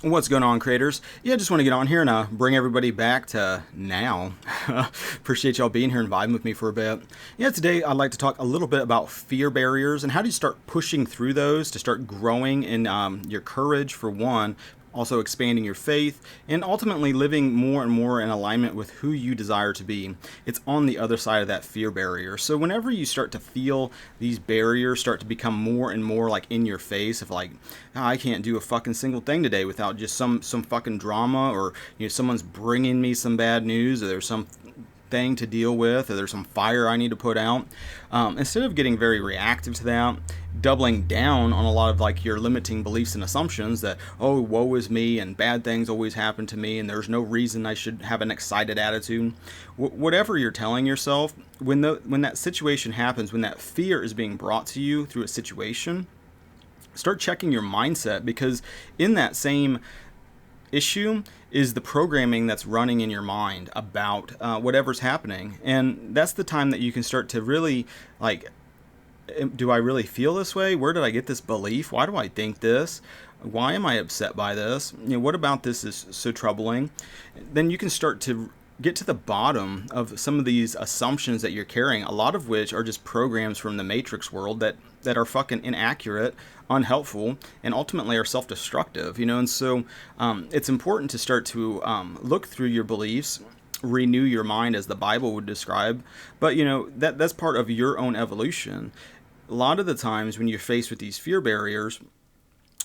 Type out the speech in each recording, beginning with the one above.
What's going on, creators? Yeah, just want to get on here and bring everybody back to now. Appreciate y'all being here and vibing with me for a bit. Yeah, today I'd like to talk a little bit about fear barriers and how do you start pushing through those to start growing in your courage, for one, also expanding your faith, and ultimately living more and more in alignment with who you desire to be. It's on the other side of that fear barrier. So whenever you start to feel these barriers start to become more and more like in your face, of like, "Oh, I can't do a fucking single thing today without just some fucking drama, or someone's bringing me some bad news, or there's some thing to deal with, or there's some fire I need to put out." Instead of getting very reactive to that, doubling down on a lot of like your limiting beliefs and assumptions that, oh, woe is me and bad things always happen to me and there's no reason I should have an excited attitude. Whatever you're telling yourself, when that situation happens, when that fear is being brought to you through a situation, start checking your mindset, because in that same issue is the programming that's running in your mind about whatever's happening. And that's the time that you can start to really like, do I really feel this way? Where did I get this belief? Why do I think this? Why am I upset by this? What about this is so troubling? Then you can start to get to the bottom of some of these assumptions that you're carrying, a lot of which are just programs from the matrix world that are fucking inaccurate, unhelpful, and ultimately are self-destructive, and so it's important to start to look through your beliefs, renew your mind as the Bible would describe, but that's part of your own evolution. A lot of the times when you're faced with these fear barriers,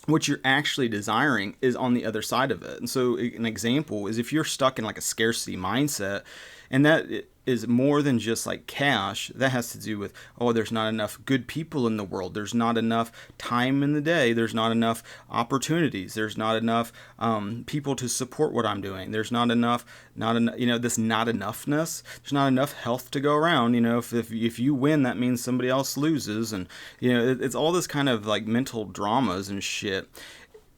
what you're actually desiring is on the other side of it. And so an example is if you're stuck in like a scarcity mindset, and that is more than just like cash, that has to do with, oh, there's not enough good people in the world, there's not enough time in the day, there's not enough opportunities, there's not enough people to support what I'm doing, there's not enough, this not enoughness, there's not enough health to go around. If you win, that means somebody else loses, and it's all this kind of like mental dramas and shit.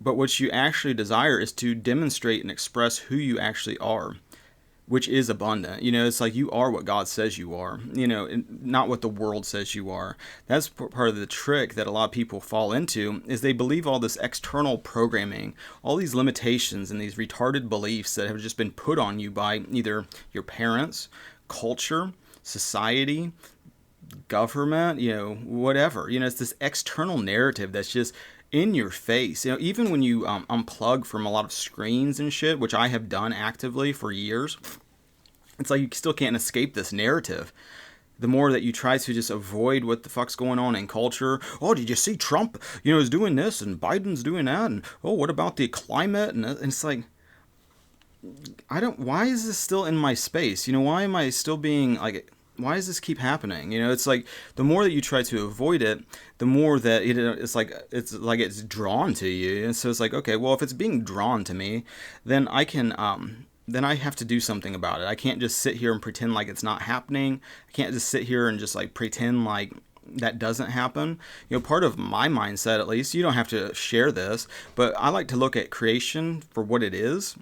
But what you actually desire is to demonstrate and express who you actually are, which is abundant. It's like you are what God says you are, not what the world says you are. That's part of the trick that a lot of people fall into, is they believe all this external programming, all these limitations and these retarded beliefs that have just been put on you by either your parents, culture, society, government, whatever. It's this external narrative that's just in your face. Even when you unplug from a lot of screens and shit, which I have done actively for years, it's like you still can't escape this narrative. The more that you try to just avoid what the fuck's going on in culture. Oh, did you see Trump, is doing this and Biden's doing that, and oh, what about the climate? And it's like, why is this still in my space? Why am I still being like, why does this keep happening? It's like the more that you try to avoid it, the more that it's like it's drawn to you. And so it's like, okay, well, if it's being drawn to me, then I have to do something about it. I can't just sit here and pretend like it's not happening. I can't just sit here and just like pretend like that doesn't happen. Part of my mindset, at least, you don't have to share this, but I like to look at creation for what it is,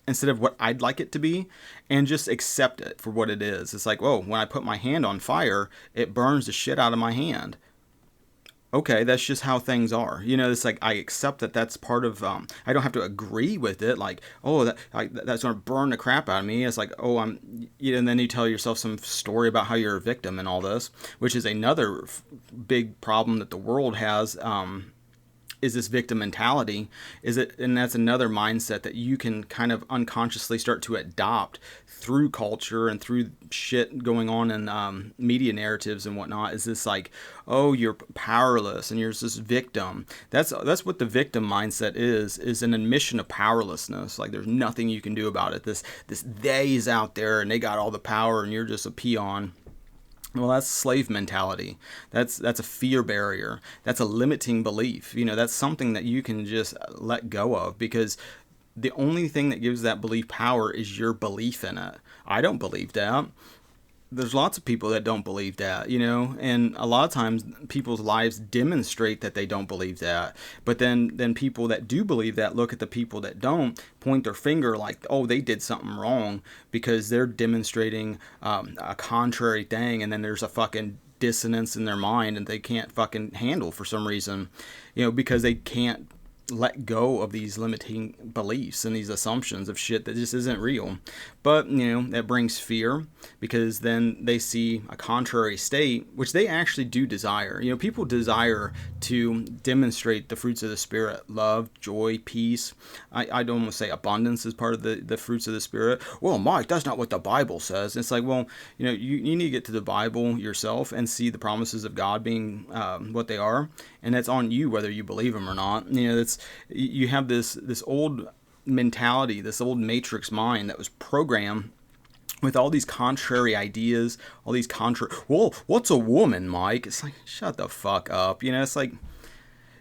instead of what I'd like it to be, and just accept it for what it is. It's like, whoa, when I put my hand on fire, it burns the shit out of my hand. Okay, that's just how things are. It's like I accept that that's part of, I don't have to agree with it. Like, oh, that's going to burn the crap out of me. It's like, oh, and then you tell yourself some story about how you're a victim and all this, which is another big problem that the world has, is this victim mentality. And that's another mindset that you can kind of unconsciously start to adopt through culture and through shit going on in media narratives and whatnot. Is this like, oh, you're powerless and you're this victim. That's what the victim mindset is an admission of powerlessness. Like there's nothing you can do about it. This they's out there and they got all the power and you're just a peon. Well, that's slave mentality. That's a fear barrier. That's a limiting belief. That's something that you can just let go of, because the only thing that gives that belief power is your belief in it. I don't believe that. There's lots of people that don't believe that, and a lot of times people's lives demonstrate that they don't believe that. But then people that do believe that look at the people that don't, point their finger like, oh, they did something wrong because they're demonstrating a contrary thing, and then there's a fucking dissonance in their mind and they can't fucking handle for some reason, because they can't let go of these limiting beliefs and these assumptions of shit that just isn't real. But, that brings fear, because then they see a contrary state, which they actually do desire. People desire to demonstrate the fruits of the Spirit: love, joy, peace. I'd almost say abundance is part of the fruits of the Spirit. Well, Mike, that's not what the Bible says. It's like, well, you need to get to the Bible yourself and see the promises of God being what they are. And that's on you whether you believe them or not. You have this old mentality, this old matrix mind that was programmed with all these contrary ideas, all these well, what's a woman, Mike? It's like, shut the fuck up. It's like,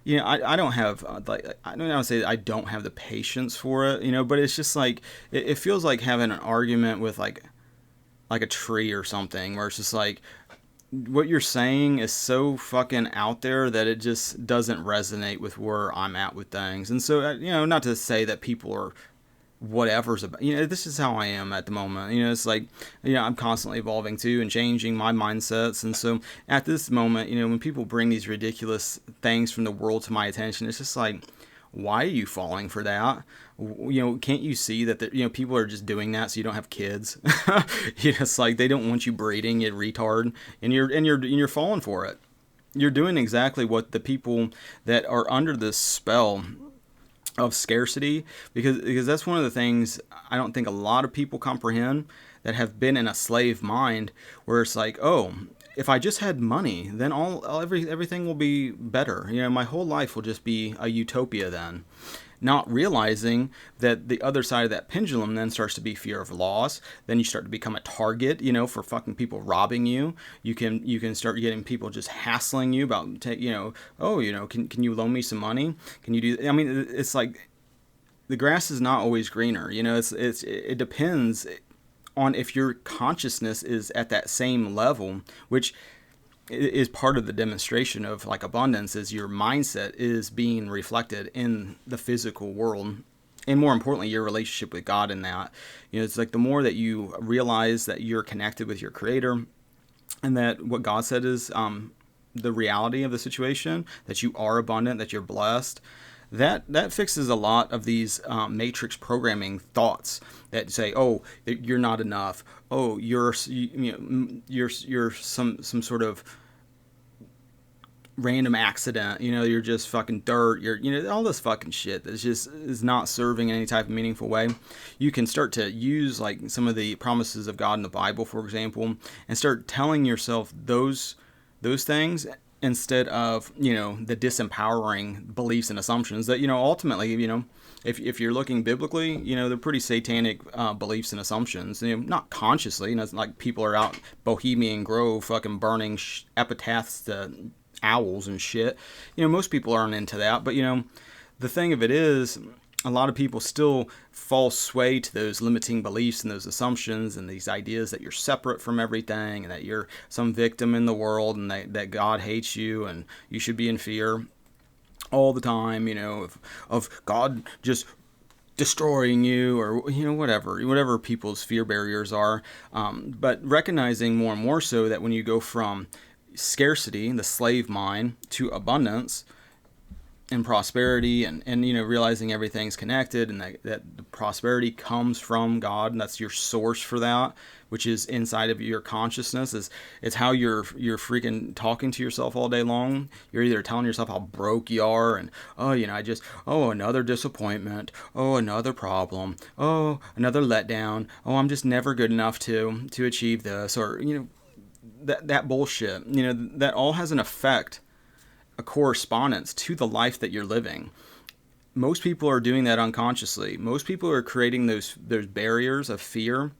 I don't have, I don't want to say that I don't have the patience for it, but it's just like, it feels like having an argument with like a tree or something, where it's just like, what you're saying is so fucking out there that it just doesn't resonate with where I'm at with things. And so, not to say that people are whatever's about, this is how I am at the moment. It's like, I'm constantly evolving too and changing my mindsets. And so at this moment, when people bring these ridiculous things from the world to my attention, it's just like, why are you falling for that? Can't you see that people are just doing that so you don't have kids? It's like they don't want you breeding, you retard, and you're falling for it. You're doing exactly what the people that are under this spell of scarcity, because that's one of the things I don't think a lot of people comprehend, that have been in a slave mind, where it's like, oh, if I just had money, then everything will be better. My whole life will just be a utopia then. Not realizing that the other side of that pendulum then starts to be fear of loss. Then you start to become a target, for fucking people robbing you. You can start getting people just hassling you about, can you loan me some money? Can you do? I mean, it's like the grass is not always greener. It depends on if your consciousness is at that same level, which is part of the demonstration of like abundance, is your mindset is being reflected in the physical world, and more importantly, your relationship with God in that. It's like the more that you realize that you're connected with your Creator, and that what God said is the reality of the situation, that you are abundant, that you're blessed, that fixes a lot of these matrix programming thoughts that say, oh, you're not enough, oh, you're some sort of random accident, you're just fucking dirt, you're all this fucking shit that is not serving any type of meaningful way. You can start to use like some of the promises of God in the Bible, for example, and start telling yourself those things, instead of the disempowering beliefs and assumptions that ultimately, if you're looking biblically, they're pretty satanic beliefs and assumptions. Not consciously. It's like people are out Bohemian Grove fucking burning epitaphs to owls and shit. Most people aren't into that, but the thing of it is, a lot of people still fall sway to those limiting beliefs and those assumptions and these ideas that you're separate from everything, and that you're some victim in the world, and that God hates you and you should be in fear all the time, of God just destroying you, or whatever people's fear barriers are. But recognizing more and more so that when you go from scarcity, the slave mind, to abundance and prosperity, and realizing everything's connected, and that the prosperity comes from God, and that's your source for that, which is inside of your consciousness. It's how you're freaking talking to yourself all day long. You're either telling yourself how broke you are, and another disappointment, another problem, another letdown, I'm just never good enough to achieve this, or that bullshit. That all has an effect, a correspondence to the life that you're living. Most people are doing that unconsciously. Most people are creating those barriers of fear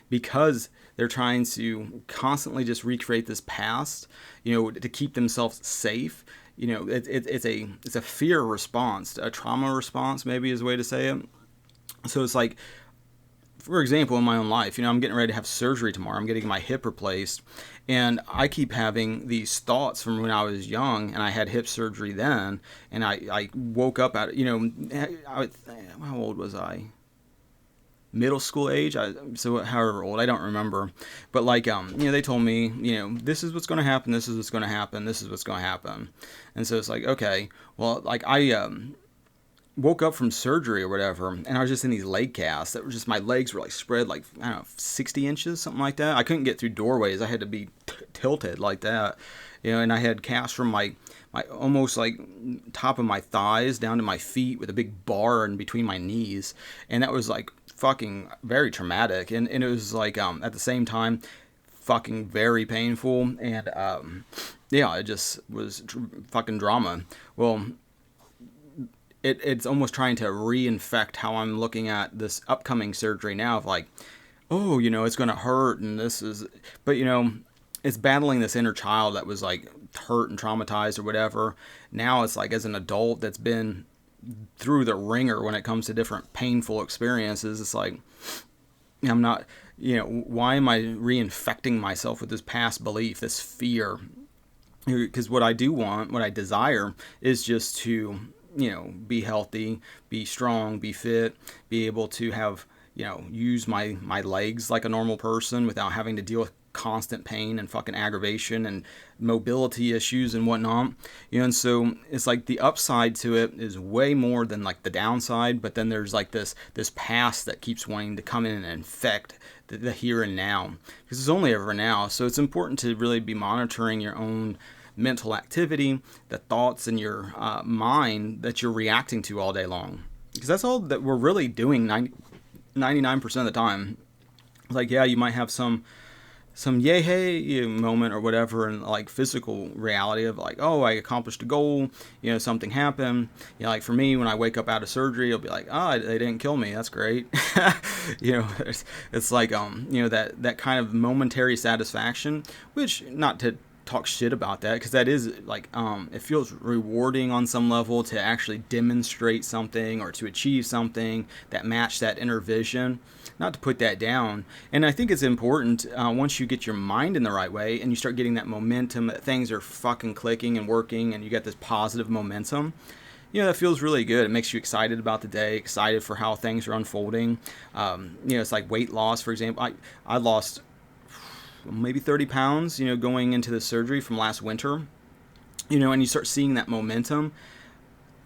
because they're trying to constantly just recreate this past, to keep themselves safe. It's a fear response, a trauma response, maybe is a way to say it. So it's like, for example, in my own life, I'm getting ready to have surgery tomorrow. I'm getting my hip replaced. And I keep having these thoughts from when I was young, and I had hip surgery then. And I woke up at, how old was I? Middle school age? So however old, I don't remember. But they told me, this is what's going to happen, this is what's going to happen, this is what's going to happen. And so it's like, okay, well, woke up from surgery or whatever, and I was just in these leg casts that were just, my legs were like spread like, I don't know, 60 inches, something like that. I couldn't get through doorways. I had to be tilted like that, and I had casts from my almost like top of my thighs down to my feet with a big bar in between my knees, and that was like fucking very traumatic, and it was like at the same time fucking very painful, and yeah, it just was fucking drama. Well, it's almost trying to reinfect how I'm looking at this upcoming surgery now, of like, oh, it's going to hurt, and this is, but it's battling this inner child that was like hurt and traumatized or whatever. Now it's like, as an adult that's been through the ringer when it comes to different painful experiences, it's like, I'm not, why am I reinfecting myself with this past belief, this fear? Because what I do want, what I desire, is just to, be healthy, be strong, be fit, be able to have, use my legs like a normal person without having to deal with constant pain and fucking aggravation and mobility issues and whatnot. And so it's like the upside to it is way more than like the downside, but then there's like this past that keeps wanting to come in and infect the here and now, because it's only ever now. So it's important to really be monitoring your own mental activity, the thoughts in your mind that you're reacting to all day long, because that's all that we're really doing 99% of the time. Like, yeah, you might have some yay hey moment or whatever, and like physical reality of like, oh, I accomplished a goal, something happened. Like for me, when I wake up out of surgery, I'll be like, oh, they didn't kill me, that's great. It's like that kind of momentary satisfaction, which, not to talk shit about that, because that is like it feels rewarding on some level to actually demonstrate something or to achieve something that matched that inner vision. Not to put that down. And I think it's important, once you get your mind in the right way and you start getting that momentum, that things are fucking clicking and working, and you get this positive momentum, that feels really good. It makes you excited about the day, excited for how things are unfolding. It's like weight loss, for example. I lost maybe 30 pounds, going into the surgery from last winter, and you start seeing that momentum,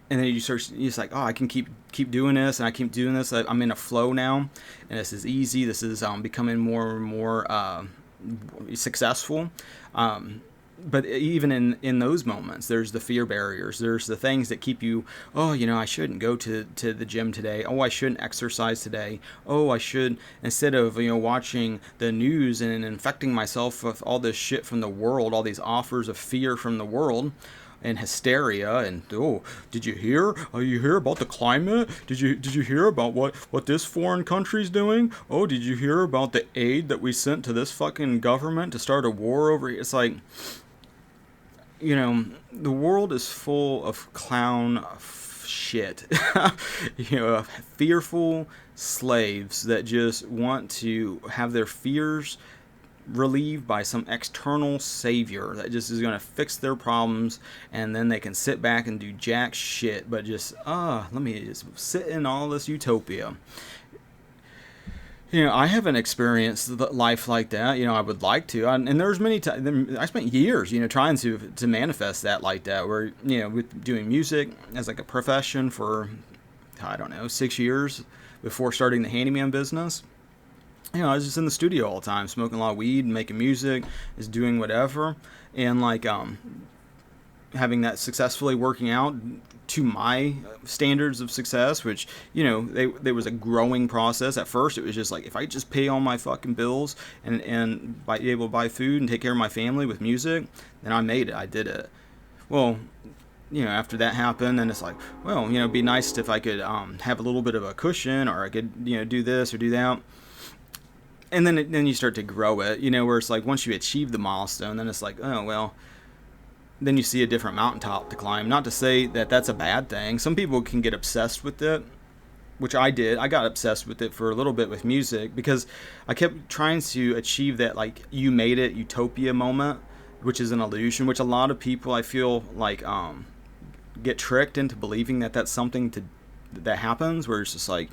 and then you're just like, oh, I can keep doing this, and I keep doing this. I'm in a flow now, and this is easy. This is becoming more and more successful. But even in those moments, there's the fear barriers. There's the things that keep you, oh, I shouldn't go to the gym today. Oh, I shouldn't exercise today. Oh, I should, instead of, watching the news and infecting myself with all this shit from the world, all these offers of fear from the world and hysteria, and oh, did you hear? Oh, you hear about the climate? Did you hear about what this foreign country's doing? Oh, did you hear about the aid that we sent to this fucking government to start a war over? It's like, the world is full of clown shit. Fearful slaves that just want to have their fears relieved by some external savior that just is going to fix their problems, and then they can sit back and do jack shit, but just, let me just sit in all this utopia. I haven't experienced life like that. I would like to. And there's many times, I spent years, trying to manifest that like that, where, with doing music as like a profession for, I don't know, 6 years before starting the handyman business. I was just in the studio all the time, smoking a lot of weed, making music, just doing whatever. And like, having that successfully working out to my standards of success, which, there was a growing process. At first, it was just like, if I just pay all my fucking bills and be able to buy food and take care of my family with music, then I made it. I did it. Well, after that happened, then it's like, well, it'd be nice if I could have a little bit of a cushion, or I could, do this or do that. And then you start to grow it, where it's like, once you achieve the milestone, then it's like, oh, well, then you see a different mountaintop to climb. Not to say that that's a bad thing. Some people can get obsessed with it, which I did. I got obsessed with it for a little bit with music, because I kept trying to achieve that, like, you made it utopia moment, which is an illusion, which a lot of people, I feel like, get tricked into believing that that's something that happens, where it's just like,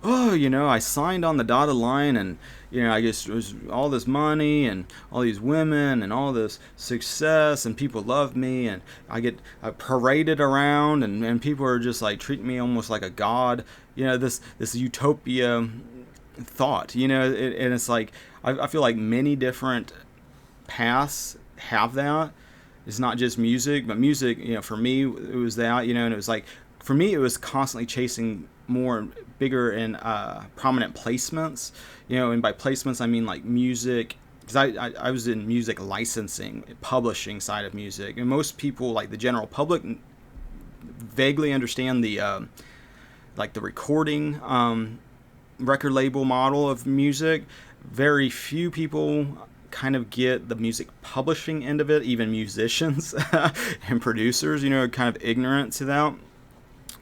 oh, I signed on the dotted line, and I guess it was all this money and all these women and all this success, and people love me, and I get paraded around, and people are just like treating me almost like a god. This utopia thought, and it's like I feel like many different paths have that. It's not just music, but music, for me, it was that, and it was like, for me, it was constantly chasing more bigger and prominent placements, and by placements, I mean like music, because I was in music licensing, publishing side of music, and most people, like the general public, vaguely understand the like the recording record label model of music. Very few people kind of get the music publishing end of it, even musicians and producers, kind of ignorant to that.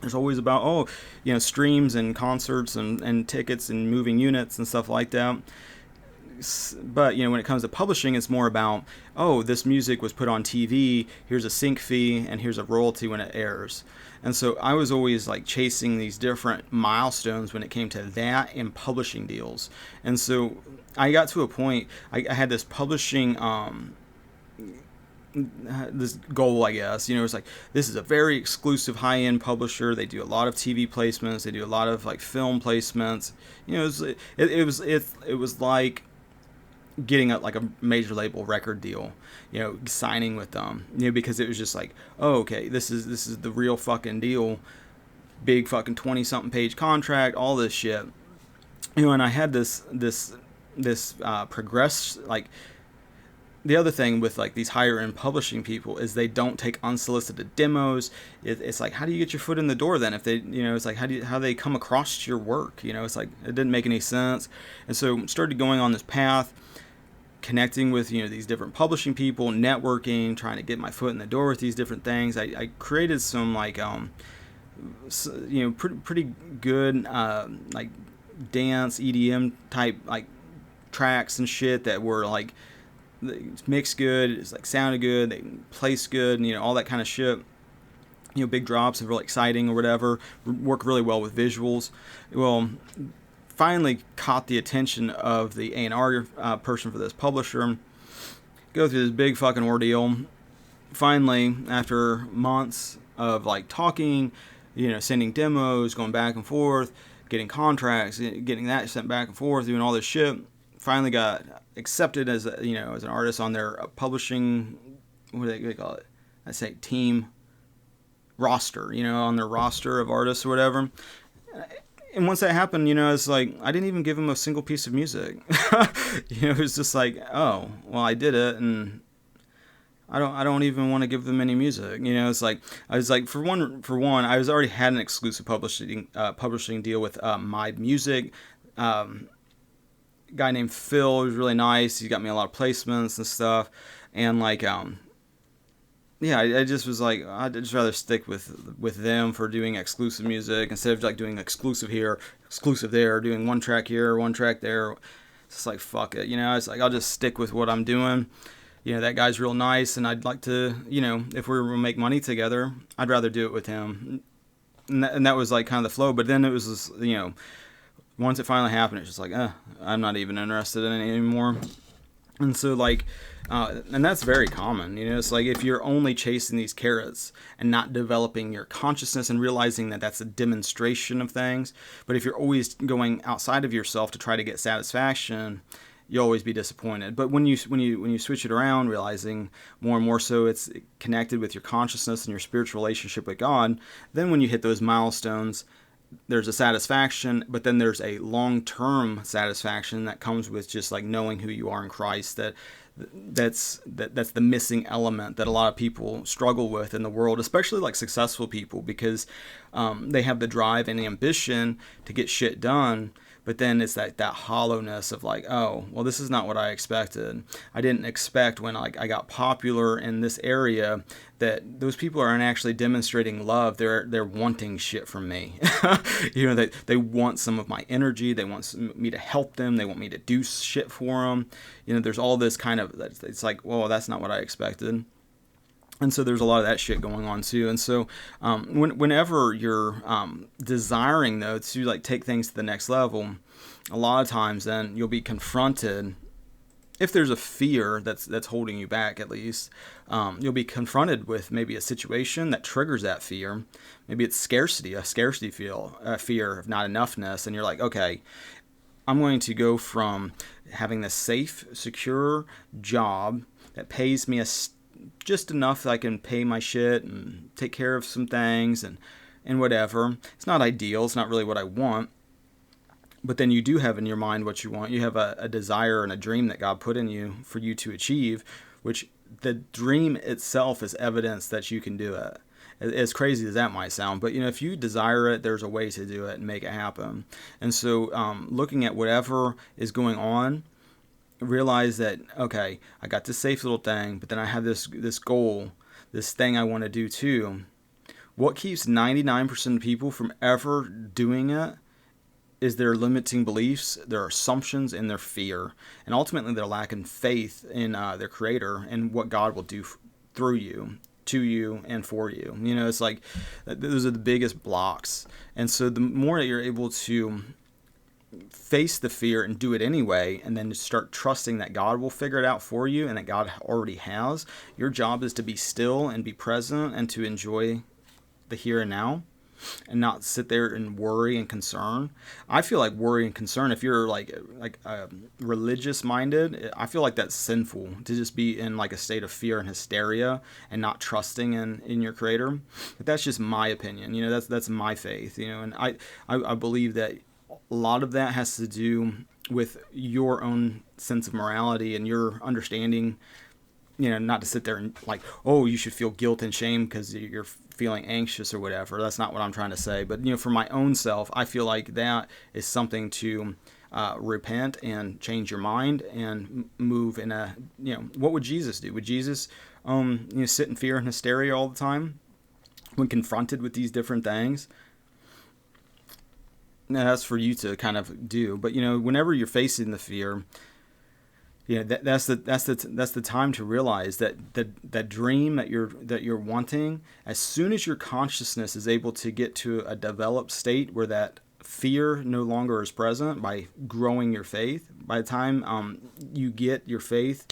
There's always about, streams and concerts and tickets and moving units and stuff like that. But, when it comes to publishing, it's more about, this music was put on TV, here's a sync fee, and here's a royalty when it airs. And so I was always like chasing these different milestones when it came to that and publishing deals. And so I got to a point, I had this publishing this goal, I guess. It's like, this is a very exclusive high-end publisher. They do a lot of TV placements. They do a lot of like film placements. It was like getting like a major label record deal, signing with them, because it was just like, okay, this is the real fucking deal. Big fucking 20-something page contract, all this shit. And I had this progress, like, the other thing with like these higher end publishing people is they don't take unsolicited demos. It's like, how do you get your foot in the door then? If they, it's like, how they come across your work? It's like, it didn't make any sense. And so started going on this path, connecting with, these different publishing people, networking, trying to get my foot in the door with these different things. I created some like, pretty good, like dance EDM type like tracks and shit that were like, mixed good, it's like sounded good, they placed good, and all that kind of shit. Big drops are really exciting or whatever. Work really well with visuals. Well, finally caught the attention of the A&R person for this publisher. Go through this big fucking ordeal. Finally, after months of like talking, sending demos, going back and forth, getting contracts, getting that sent back and forth, doing all this shit. Finally got accepted as as an artist on their publishing, what do they call it? I say team roster, on their roster of artists or whatever. And once that happened, it's like, I didn't even give them a single piece of music. It was just like, oh, well, I did it, and I don't even want to give them any music. It's like, I was like, for one, I was already had an exclusive publishing deal with My Music. Guy named Phil was really nice. He got me a lot of placements and stuff, and like I just was like, I'd just rather stick with them for doing exclusive music instead of like doing exclusive here, exclusive there, doing one track here, one track there. It's just like, fuck it, it's like, I'll just stick with what I'm doing. That guy's real nice, and I'd like to, if we were to make money together, I'd rather do it with him. And that was like kind of the flow. But then it was this, once it finally happened, it's just like, I'm not even interested in it anymore. And so like, and that's very common, it's like, if you're only chasing these carrots and not developing your consciousness and realizing that that's a demonstration of things, but if you're always going outside of yourself to try to get satisfaction, you'll always be disappointed. But when you switch it around, realizing more and more so it's connected with your consciousness and your spiritual relationship with God, then when you hit those milestones, there's a satisfaction, but then there's a long-term satisfaction that comes with just like knowing who you are in Christ. That's the missing element that a lot of people struggle with in the world, especially like successful people, because they have the drive and the ambition to get shit done. But then it's that hollowness of like, oh, well, this is not what I expected. I didn't expect when like I got popular in this area that those people aren't actually demonstrating love. They're wanting shit from me. They want some of my energy. They want me to help them. They want me to do shit for them. There's all this kind of, it's like, well, that's not what I expected. And so there's a lot of that shit going on too. And so whenever you're desiring though to like take things to the next level, a lot of times then you'll be confronted. If there's a fear that's holding you back, at least you'll be confronted with maybe a situation that triggers that fear. Maybe it's scarcity, a scarcity feel, a fear of not enoughness, and you're like, okay, I'm going to go from having this safe, secure job that pays me just enough that I can pay my shit and take care of some things and whatever. It's not ideal. It's not really what I want. But then you do have in your mind what you want. You have a desire and a dream that God put in you for you to achieve, which the dream itself is evidence that you can do it. As crazy as that might sound, but if you desire it, there's a way to do it and make it happen. And so looking at whatever is going on, realize that, okay, I got this safe little thing, but then I have this goal, this thing I want to do too. What keeps 99% of people from ever doing it is their limiting beliefs, their assumptions, and their fear. And ultimately, they're lacking faith in their creator and what God will do through you, to you, and for you. It's like those are the biggest blocks. And so the more that you're able to face the fear and do it anyway, and then start trusting that God will figure it out for you and that God already has, your job is to be still and be present and to enjoy the here and now, and not sit there and worry and concern. I feel like worry and concern, if you're like religious minded, I feel like that's sinful to just be in like a state of fear and hysteria and not trusting in your creator. But that's just my opinion. That's my faith. And I believe that a lot of that has to do with your own sense of morality and your understanding. Not to sit there and like, oh, you should feel guilt and shame because you're feeling anxious or whatever. That's not what I'm trying to say. But, for my own self, I feel like that is something to repent and change your mind and move in a, what would Jesus do? Would Jesus, sit in fear and hysteria all the time when confronted with these different things? Now, that's for you to kind of do. But, whenever you're facing the fear, that's the time to realize that dream that you're wanting. As soon as your consciousness is able to get to a developed state where that fear no longer is present by growing your faith, by the time you get your faith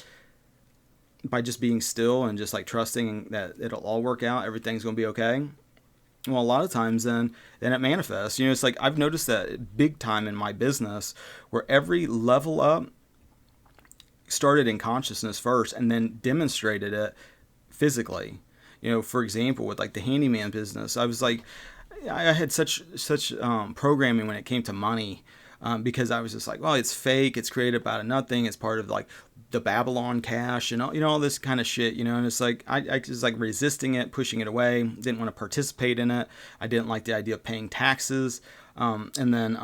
by just being still and just like trusting that it'll all work out, everything's going to be okay. Well, a lot of times then it manifests. It's like I've noticed that big time in my business where every level up started in consciousness first and then demonstrated it physically. For example, with like the handyman business, I was like, I had such programming when it came to money, because I was just like, well, it's fake, it's created out of nothing, it's part of like the Babylon cash and all this kind of shit, and it's like I was like resisting it, pushing it away, didn't want to participate in it. I didn't like the idea of paying taxes. And then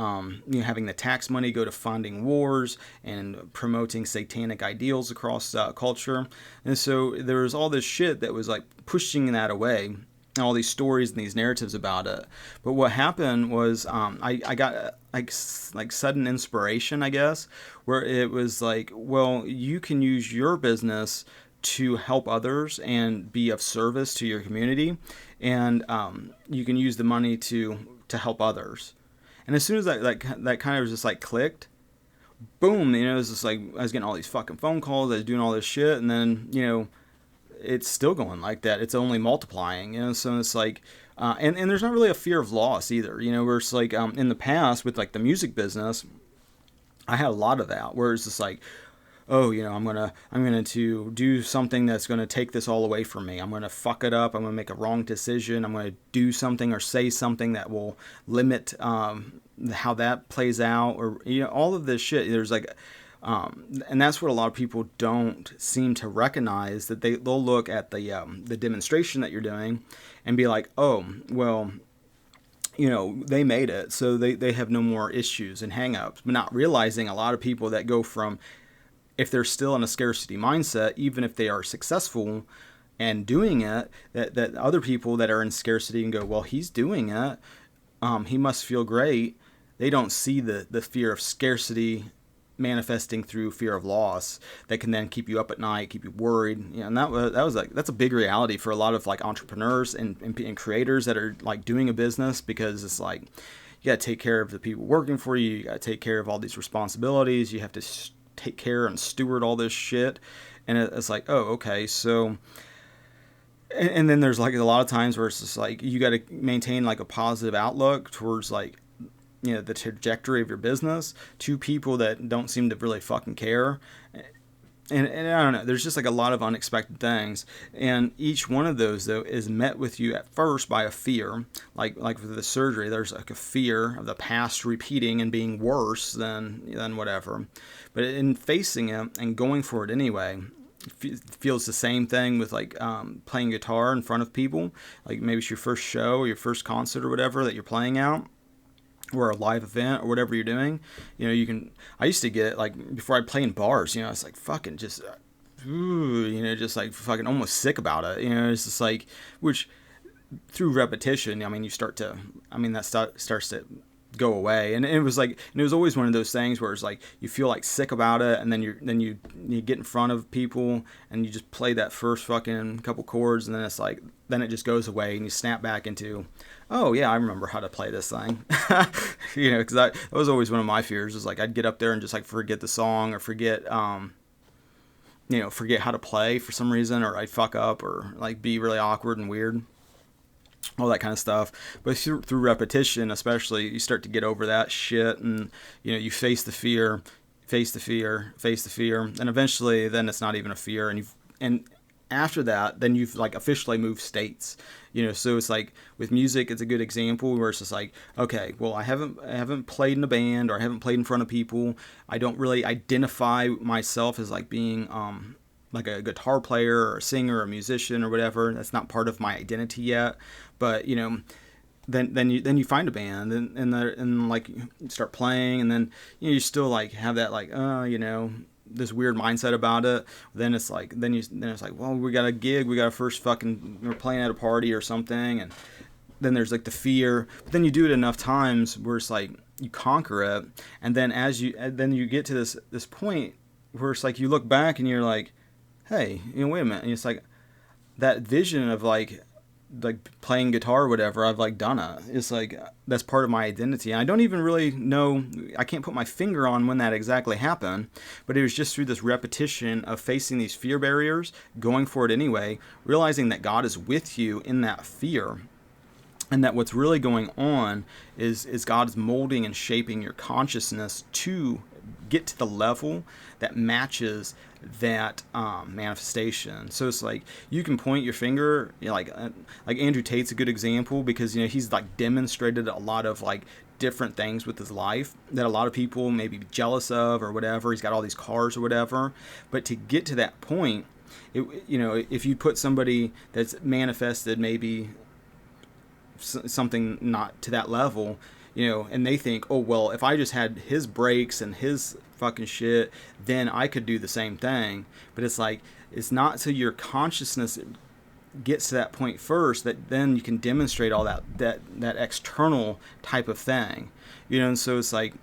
having the tax money go to funding wars and promoting satanic ideals across culture. And so there was all this shit that was like pushing that away, and all these stories and these narratives about it. But what happened was I got like sudden inspiration, I guess, where it was like, well, you can use your business to help others and be of service to your community, and you can use the money to help others. And as soon as that kind of was just like clicked, boom, it was just like I was getting all these fucking phone calls, I was doing all this shit, and then it's still going like that. It's only multiplying, so it's like, and there's not really a fear of loss either, where it's like in the past with like the music business, I had a lot of that where it's just like, oh, I'm gonna to do something that's gonna take this all away from me. I'm gonna fuck it up. I'm gonna make a wrong decision. I'm gonna do something or say something that will limit how that plays out, or all of this shit. There's like, and that's what a lot of people don't seem to recognize, that they'll look at the demonstration that you're doing and be like, oh, well, they made it, so they have no more issues and hangups, but not realizing a lot of people that go from, if they're still in a scarcity mindset, even if they are successful and doing it, that other people that are in scarcity and go, well, he's doing it, he must feel great. They don't see the fear of scarcity manifesting through fear of loss that can then keep you up at night, keep you worried. And that's a big reality for a lot of like entrepreneurs and creators that are like doing a business, because it's like you got to take care of the people working for you. You got to take care of all these responsibilities. You have to take care and steward all this shit. And it's like, oh, okay, so. And then there's like a lot of times where it's just like you got to maintain like a positive outlook towards like, the trajectory of your business to people that don't seem to really fucking care. And I don't know, there's just like a lot of unexpected things. And each one of those, though, is met with you at first by a fear. Like with the surgery, there's like a fear of the past repeating and being worse than whatever. But in facing it and going for it anyway, feels the same thing with like playing guitar in front of people. Like maybe it's your first show or your first concert or whatever that you're playing out, or a live event or whatever you're doing. I used to get like, before I'd play in bars, it's like fucking just, just like fucking almost sick about it. It's just like, which through repetition, you start to, that starts to go away. And it was always one of those things where it's like you feel like sick about it, and then you get in front of people and you just play that first fucking couple chords, and then it's like, then it just goes away and you snap back into, oh yeah, I remember how to play this thing. Because that was always one of my fears, is like I'd get up there and just like forget the song, or forget forget how to play for some reason, or I'd fuck up, or like be really awkward and weird, all that kind of stuff. But through repetition especially, you start to get over that shit, and you face the fear, and eventually then it's not even a fear, and after that, then you've like officially moved states. So it's like with music, it's a good example where it's just like, okay, well, I haven't played in a band, or I haven't played in front of people. I don't really identify myself as like being like a guitar player or a singer or a musician or whatever. That's not part of my identity yet. But then you find a band, and like you start playing, and then you still like have that like this weird mindset about it. Then it's like well, we got a gig, we got a first fucking, we're playing at a party or something, and then there's like the fear. But then you do it enough times where it's like you conquer it, and then then you get to this point where it's like you look back and you're like, hey, wait a minute, and it's like that vision of like playing guitar or whatever, I've like done it. It's like that's part of my identity. And I don't even really know, I can't put my finger on when that exactly happened, but it was just through this repetition of facing these fear barriers, going for it anyway, realizing that God is with you in that fear, and that what's really going on is God is molding and shaping your consciousness to get to the level that matches that manifestation. So it's like you can point your finger, like Andrew Tate's a good example, because he's like demonstrated a lot of like different things with his life that a lot of people may be jealous of or whatever. He's got all these cars or whatever, but to get to that point, if you put somebody that's manifested maybe something not to that level, and they think, oh, well, if I just had his breaks and his fucking shit, then I could do the same thing. But it's like, it's not till your consciousness gets to that point first that then you can demonstrate all that external type of thing. And so it's like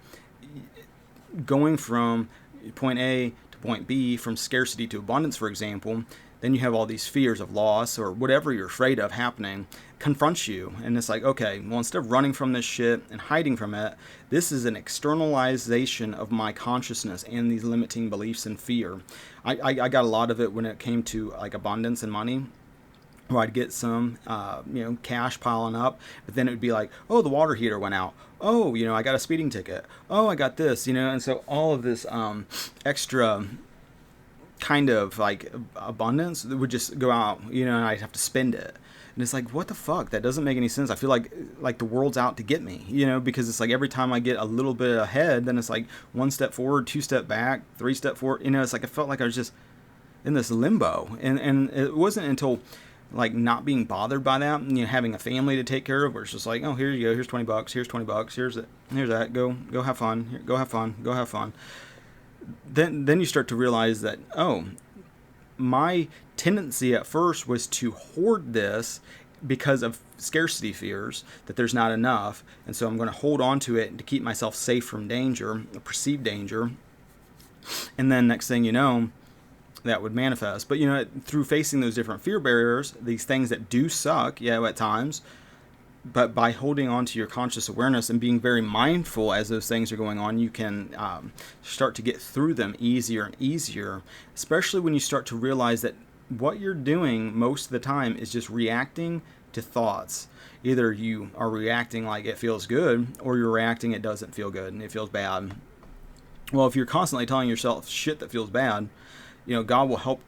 going from point A to point B, from scarcity to abundance, for example. Then you have all these fears of loss or whatever you're afraid of happening confronts you, and it's like, okay, well, instead of running from this shit and hiding from it, this is an externalization of my consciousness and these limiting beliefs and fear. I got a lot of it when it came to like abundance and money, where I'd get some cash piling up, but then it would be like, oh, the water heater went out, oh, I got a speeding ticket, oh, I got this, and so all of this extra kind of like abundance that would just go out, and I'd have to spend it. And it's like, what the fuck? That doesn't make any sense. I feel like the world's out to get me, because it's like every time I get a little bit ahead, then it's like one step forward, two step back, three step forward. It's like I felt like I was just in this limbo. And it wasn't until like not being bothered by that, having a family to take care of, where it's just like, oh, here you go, here's $20, here's $20, here's that, go have fun, go have fun. Then you start to realize that, oh, my tendency at first was to hoard this because of scarcity fears, that there's not enough, and so I'm going to hold on to it to keep myself safe from danger, perceived danger. And then next thing you know, that would manifest. But, through facing those different fear barriers, these things that do suck, at times, but by holding on to your conscious awareness and being very mindful as those things are going on, you can start to get through them easier and easier, especially when you start to realize that what you're doing most of the time is just reacting to thoughts. Either you are reacting like it feels good, or you're reacting it doesn't feel good and it feels bad. Well, if you're constantly telling yourself shit that feels bad, God will help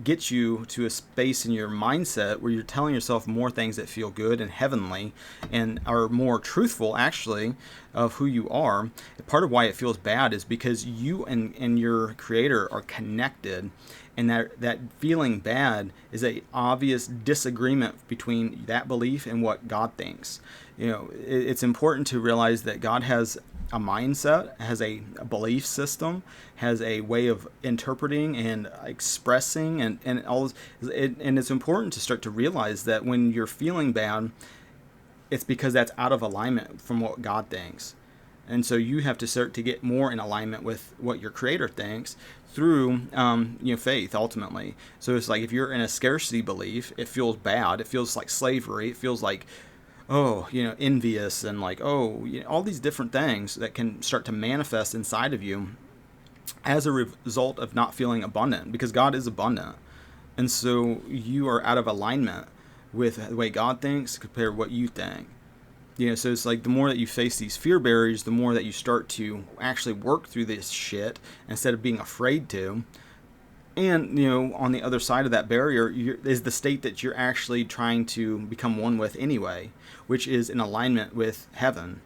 get you to a space in your mindset where you're telling yourself more things that feel good and heavenly and are more truthful, actually, of who you are. Part of why it feels bad is because you and your creator are connected, and that feeling bad is a obvious disagreement between that belief and what God thinks. It's important to realize that God has a mindset, has a belief system, has a way of interpreting and expressing, and all this. And it's important to start to realize that when you're feeling bad, it's because that's out of alignment from what God thinks. And so you have to start to get more in alignment with what your creator thinks through faith, ultimately. So it's like if you're in a scarcity belief, it feels bad. It feels like slavery. It feels like, envious, and like, all these different things that can start to manifest inside of you as a result of not feeling abundant, because God is abundant. And so you are out of alignment with the way God thinks compared to what you think. So it's like the more that you face these fear barriers, the more that you start to actually work through this shit instead of being afraid to. And, on the other side of that barrier is the state that you're actually trying to become one with anyway, which is in alignment with heaven,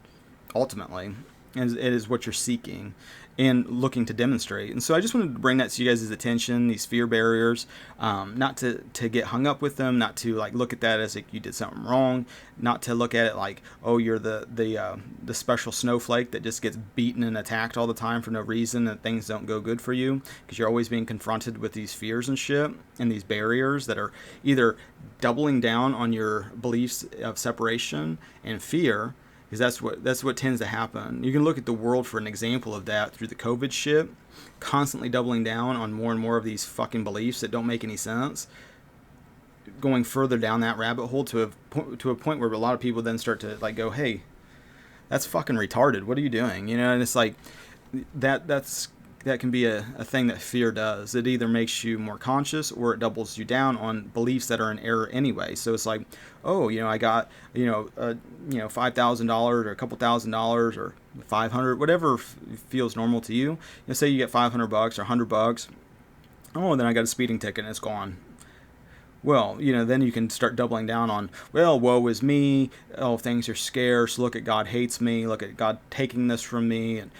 ultimately. And it is what you're seeking and looking to demonstrate. And so I just wanted to bring that to you guys' attention, these fear barriers, not to get hung up with them, not to like look at that as like you did something wrong, not to look at it like, you're the special snowflake that just gets beaten and attacked all the time for no reason, and things don't go good for you, because you're always being confronted with these fears and shit and these barriers that are either doubling down on your beliefs of separation and fear, because that's what tends to happen. You can look at the world for an example of that through the COVID shit, constantly doubling down on more and more of these fucking beliefs that don't make any sense, going further down that rabbit hole to a point where a lot of people then start to like go, hey, that's fucking retarded. What are you doing? And it's like that can be a thing that fear does. It either makes you more conscious or it doubles you down on beliefs that are in error anyway. So it's like, I got, $5,000 or a couple $1,000 or 500, whatever feels normal to you. Say you get $500 or $100. Then I got a speeding ticket and it's gone. Well, then you can start doubling down on, woe is me. Things are scarce. Look at God hates me. Look at God taking this from me. And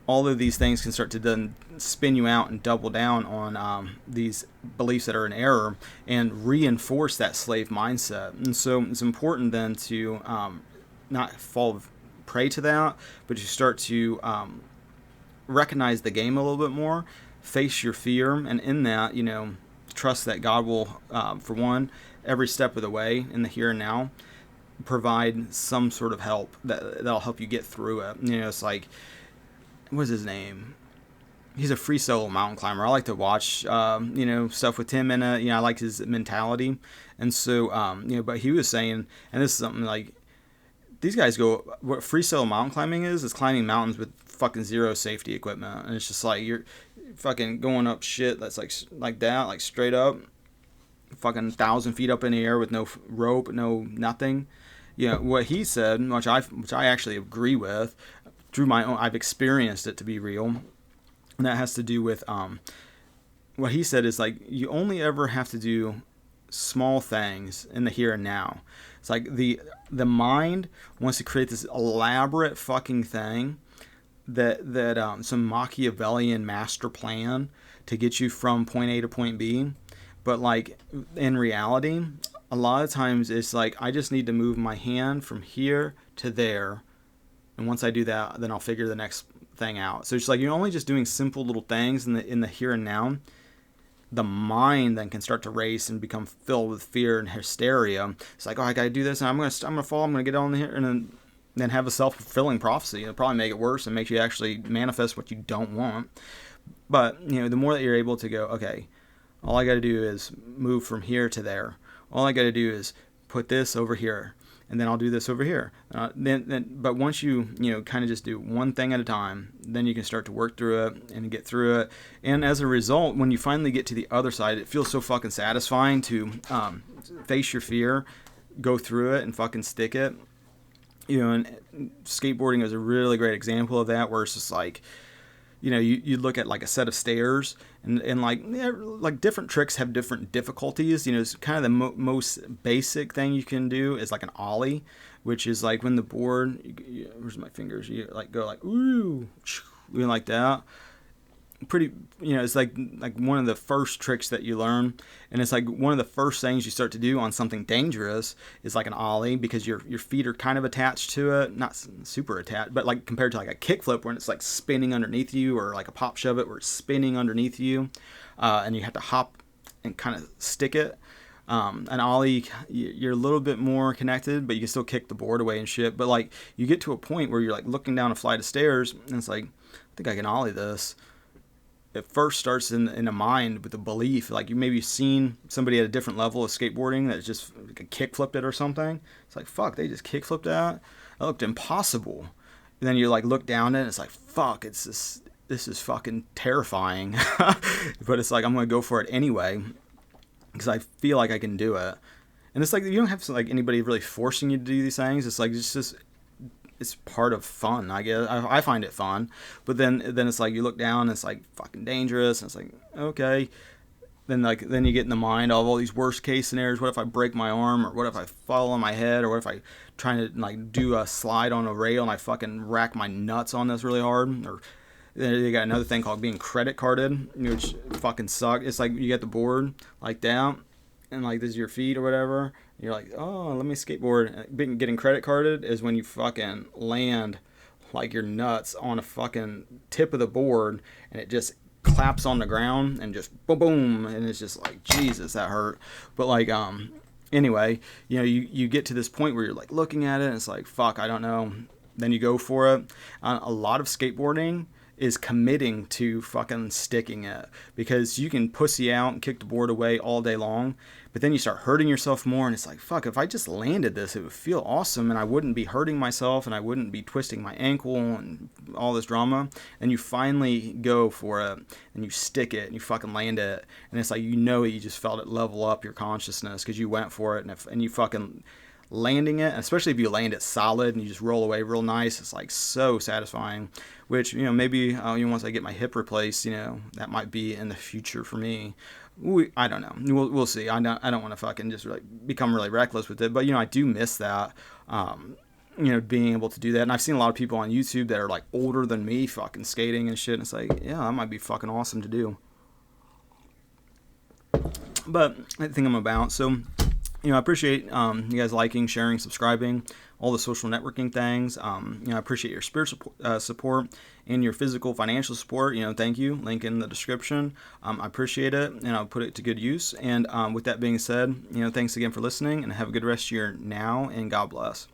all of these things can start to then spin you out and double down on these beliefs that are in error and reinforce that slave mindset. And so it's important then to not fall prey to that, but you start to recognize the game a little bit more, face your fear, and in that, trust that God will, for one, every step of the way in the here and now, provide some sort of help that'll help you get through it. It's like, what's his name? He's a free solo mountain climber. I like to watch, stuff with him in it. I like his mentality. And so, but he was saying, and this is something like, these guys go, what free solo mountain climbing is climbing mountains with fucking zero safety equipment. And it's just like, you're fucking going up shit that's like that, like straight up, fucking 1,000 feet up in the air with no rope, no nothing. What he said, which I actually agree with, through my own, I've experienced it to be real, and that has to do with what he said is like, you only ever have to do small things in the here and now. It's like the mind wants to create this elaborate fucking thing that some Machiavellian master plan to get you from point A to point B, but like in reality, a lot of times it's like, I just need to move my hand from here to there. And once I do that, then I'll figure the next thing out. So it's like you're only just doing simple little things in the here and now. The mind then can start to race and become filled with fear and hysteria. It's like, I gotta do this, and I'm gonna fall. I'm gonna get on here, and then have a self-fulfilling prophecy. It'll probably make it worse and make you actually manifest what you don't want. But, the more that you're able to go, okay, all I got to do is move from here to there. All I got to do is put this over here, and then I'll do this over here. But once you kind of just do one thing at a time, then you can start to work through it and get through it. And as a result, when you finally get to the other side, it feels so fucking satisfying to face your fear, go through it, and fucking stick it. And skateboarding is a really great example of that, where it's just like, you look at like a set of stairs, and like different tricks have different difficulties. It's kind of the most basic thing you can do is like an ollie, which is like when the board, where's my fingers? You like go like, ooh, like that. Pretty, it's like one of the first tricks that you learn, and it's like one of the first things you start to do on something dangerous is like an ollie, because your feet are kind of attached to it, not super attached, but like compared to like a kickflip when it's like spinning underneath you, or like a pop shove it where it's spinning underneath you, and you have to hop and kind of stick it. An ollie, you're a little bit more connected, but you can still kick the board away and shit. But like you get to a point where you're like looking down a flight of stairs, and it's like, I think I can ollie this. It first starts in the mind with the belief, like you maybe seen somebody at a different level of skateboarding that just kick flipped it or something. It's like, fuck, they just kick flipped that. It looked impossible. And then you like look down at it, and it's like, fuck, this is fucking terrifying. But it's like, I'm gonna go for it anyway because I feel like I can do it. And it's like, you don't have to, like anybody really forcing you to do these things. It's like it's part of fun, I guess. I find it fun, but then it's like you look down, and it's like fucking dangerous, and it's like, okay. Then you get in the mind of all these worst case scenarios. What if I break my arm, or what if I fall on my head, or what if I try to like do a slide on a rail and I fucking rack my nuts on this really hard? Or then you got another thing called being credit carded, which fucking sucks. It's like you get the board like down, and like this is your feet or whatever. You're like, oh, let me skateboard. Getting credit carded is when you fucking land like your nuts on a fucking tip of the board, and it just claps on the ground and just boom, boom, and it's just like, Jesus, that hurt. But like, anyway, you get to this point where you're like looking at it, and it's like, fuck, I don't know. Then you go for it. A lot of skateboarding is committing to fucking sticking it, because you can pussy out and kick the board away all day long, but then you start hurting yourself more, and it's like, fuck, if I just landed this, it would feel awesome, and I wouldn't be hurting myself, and I wouldn't be twisting my ankle and all this drama. And you finally go for it, and you stick it, and you fucking land it, and it's like, you just felt it level up your consciousness because you went for it, and you fucking landing it, especially if you land it solid and you just roll away real nice, it's like so satisfying. Which, maybe once I get my hip replaced, that might be in the future for me. I don't know. We'll see. I don't want to fucking just like become really reckless with it, but I do miss that. Being able to do that. And I've seen a lot of people on YouTube that are like older than me fucking skating and shit, and it's like, yeah, that might be fucking awesome to do. But I think I'm about. So I appreciate you guys liking, sharing, subscribing, all the social networking things. I appreciate your spiritual support and your physical, financial support. Thank you. Link in the description. I appreciate it, and I'll put it to good use. And with that being said, thanks again for listening, and have a good rest of your now, and God bless.